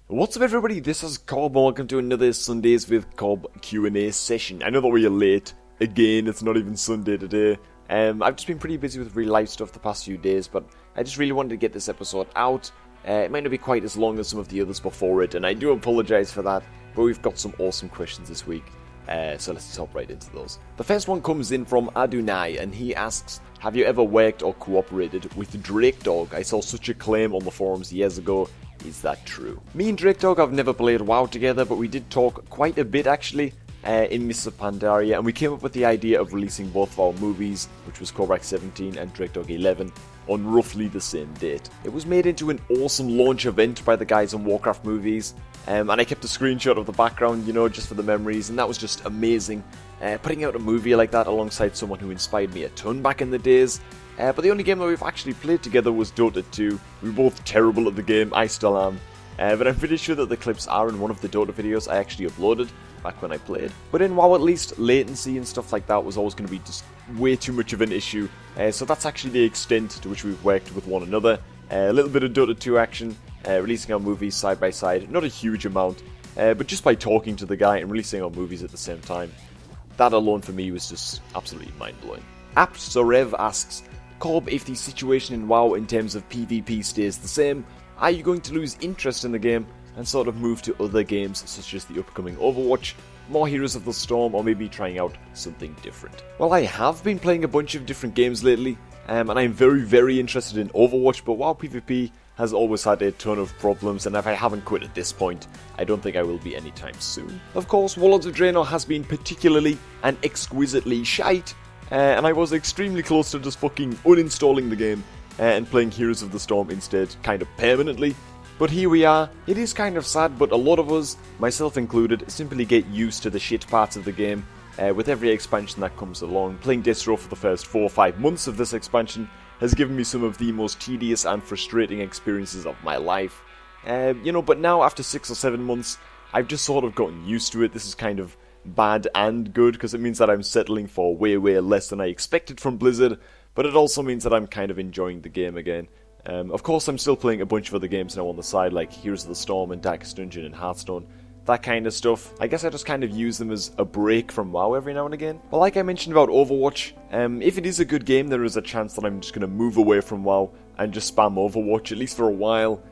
What's up everybody, this is Cobb and welcome to another Sundays with Cobb Q&A session. I know that we are late, again, it's not even Sunday today. I've just been pretty busy with real life stuff the past few days, but I just really wanted to get this episode out. It might not be quite as long as some of the others before it, and I do apologise for that, but we've got some awesome questions this week, so let's just hop right into those. The first one comes in from Addons, and he asks, have you ever worked or cooperated with Drakedog? I saw such a claim on the forums years ago. Is that true? Me and Drakedog have never played WoW together, but we did talk quite a bit actually in Mists of Pandaria, and we came up with the idea of releasing both of our movies, which was Cobrak 17 and Drakedog 11, on roughly the same date. It was made into an awesome launch event by the guys on Warcraft movies, and I kept a screenshot of the background, you know, just for the memories, and that was just amazing. Putting out a movie like that alongside someone who inspired me a ton back in the days. But the only game that we've actually played together was Dota 2. We were both terrible at the game, I still am. But I'm pretty sure that the clips are in one of the Dota videos I actually uploaded back when I played. But in WoW at least, latency and stuff like that was always going to be just way too much of an issue. So that's actually the extent to which we've worked with one another. A little bit of Dota 2 action, releasing our movies side by side, not a huge amount. But just by talking to the guy and releasing our movies at the same time, that alone for me was just absolutely mind-blowing. AptSorev asks, Cobb, if the situation in WoW in terms of PvP stays the same, are you going to lose interest in the game and sort of move to other games such as the upcoming Overwatch, more Heroes of the Storm, or maybe trying out something different? Well, I have been playing a bunch of different games lately, and I'm very interested in Overwatch, but WoW PvP has always had a ton of problems, and if I haven't quit at this point, I don't think I will be anytime soon. Of course, Warlords of Draenor has been particularly and exquisitely shite, and I was extremely close to just fucking uninstalling the game and playing Heroes of the Storm instead, kind of permanently. But here we are. It is kind of sad, but a lot of us, myself included, simply get used to the shit parts of the game with every expansion that comes along. Playing Destro for the first 4 or 5 months of this expansion has given me some of the most tedious and frustrating experiences of my life. But now after 6 or 7 months, I've just sort of gotten used to it. This is kind of bad and good, because it means that I'm settling for way less than I expected from Blizzard, but it also means that I'm kind of enjoying the game again. Of course, I'm still playing a bunch of other games now on the side, like Heroes of the Storm and Darkest Dungeon and Hearthstone, that kind of stuff. I guess I just kind of use them as a break from WoW every now and again. But like I mentioned about Overwatch, if it is a good game, there is a chance that I'm just going to move away from WoW and just spam Overwatch, at least for a while,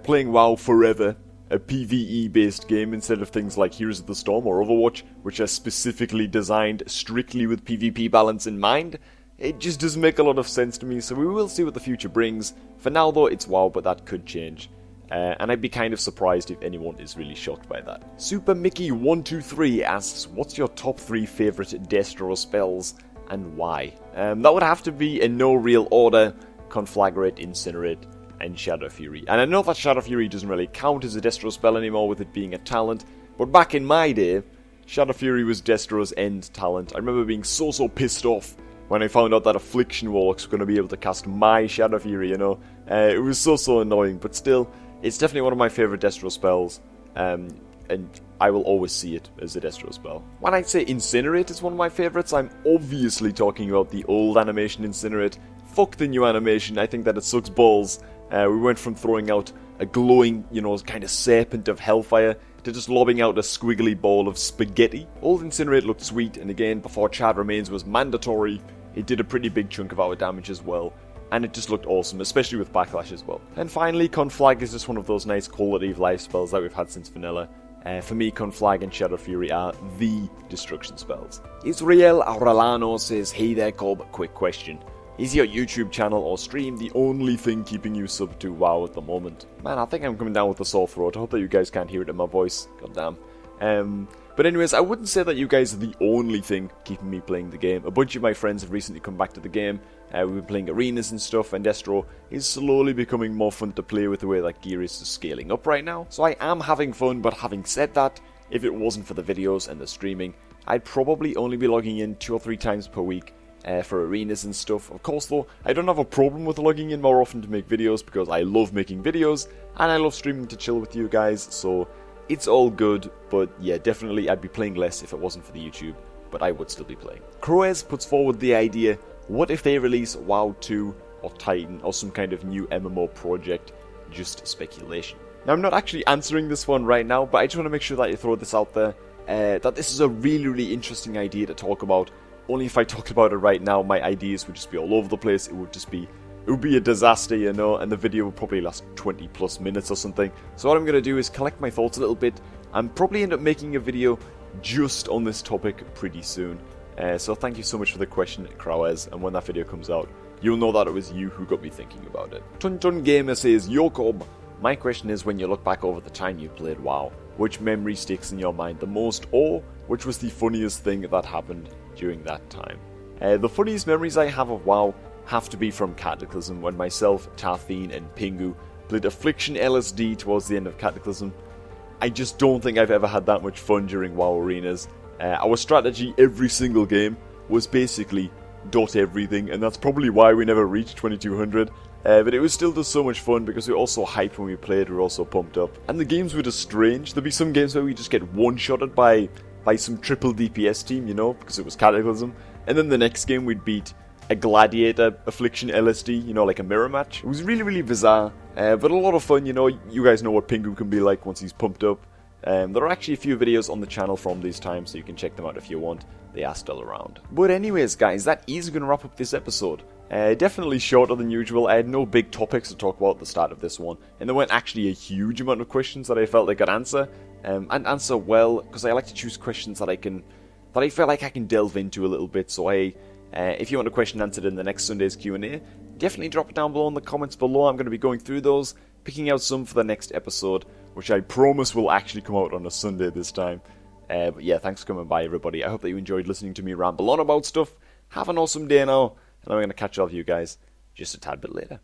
playing WoW forever. A PvE based game instead of things like Heroes of the Storm or Overwatch, which are specifically designed strictly with PvP balance in mind. It just doesn't make a lot of sense to me, so we will see what the future brings. For now though, it's WoW, but that could change. And I'd be kind of surprised if anyone is really shocked by that. Super Mickey123 asks, what's your top 3 favourite Destro spells and why? That would have to be in no real order: Conflagrate, Incinerate, and Shadow Fury. And I know that Shadow Fury doesn't really count as a Destro spell anymore with it being a talent, but back in my day, Shadow Fury was Destro's end talent. I remember being so pissed off when I found out that Affliction Warlocks were going to be able to cast my Shadow Fury, you know. It was so annoying, but still, it's definitely one of my favourite Destro spells, and I will always see it as a Destro spell. When I say Incinerate is one of my favourites, I'm obviously talking about the old animation Incinerate. Fuck the new animation, I think that it sucks balls. We went from throwing out a glowing, kind of serpent of hellfire to just lobbing out a squiggly ball of spaghetti. Old Incinerate looked sweet, and again, before Charred Remains was mandatory, it did a pretty big chunk of our damage as well. And it just looked awesome, especially with Backlash as well. And finally, Conflag is just one of those nice quality of life spells that we've had since vanilla. For me, Conflag and Shadow Fury are the destruction spells. Israel Aurelano says, hey there Cobb, quick question. Is your YouTube channel or stream the only thing keeping you sub to WoW at the moment? Man, I think I'm coming down with a sore throat. I hope that you guys can't hear it in my voice. God damn. But anyways, I wouldn't say that you guys are the only thing keeping me playing the game. A bunch of my friends have recently come back to the game. We've been playing arenas and stuff, and Destro is slowly becoming more fun to play with the way that gear is scaling up right now. So I am having fun, but having said that, if it wasn't for the videos and the streaming, I'd probably only be logging in 2 or 3 times per week. For arenas and stuff. Of course though, I don't have a problem with logging in more often to make videos because I love making videos and I love streaming to chill with you guys, so it's all good. But yeah, definitely I'd be playing less if it wasn't for the YouTube, but I would still be playing. Croes puts forward the idea, what if they release WoW 2 or Titan or some kind of new MMO project? Just speculation. Now, I'm not actually answering this one right now, but I just want to make sure that you throw this out there, that this is a really, really interesting idea to talk about. Only if I talked about it right now, my ideas would just be all over the place. It would be a disaster, you know, and the video would probably last 20 plus minutes or something. So what I'm going to do is collect my thoughts a little bit and probably end up making a video just on this topic pretty soon. So thank you so much for the question, Crowes, and when that video comes out, you'll know that it was you who got me thinking about it. Tun Gamer says, Yo Cob, my question is, when you look back over the time you played WoW, which memory sticks in your mind the most, or which was the funniest thing that happened during that time? The funniest memories I have of WoW have to be from Cataclysm, when myself, Tarthine, and Pingu played Affliction LSD towards the end of Cataclysm. I just don't think I've ever had that much fun during WoW arenas. Our strategy every single game was basically dot everything, and that's probably why we never reached 2200. But it was still just so much fun because we were all so hyped when we played, we were all so pumped up. And the games were just strange. There'd be some games where we just get one-shotted by some triple DPS team, you know, because it was Cataclysm. And then the next game we'd beat a Gladiator Affliction LSD, you know, like a mirror match. It was really, really bizarre, but a lot of fun, you know. You guys know what Pingu can be like once he's pumped up. There are actually a few videos on the channel from these times, so you can check them out if you want. They are still around. But anyways, guys, that is going to wrap up this episode. Definitely shorter than usual. I had no big topics to talk about at the start of this one, and there weren't actually a huge amount of questions that I felt I could answer, and answer well, because I like to choose questions that I feel like I can delve into a little bit. So if you want a question answered in the next Sunday's Q&A, definitely drop it down below in the comments below. I'm going to be going through those, picking out some for the next episode, which I promise will actually come out on a Sunday this time. But yeah, thanks for coming by, everybody. I hope that you enjoyed listening to me ramble on about stuff. Have an awesome day now, and I'm going to catch up with you guys just a tad bit later.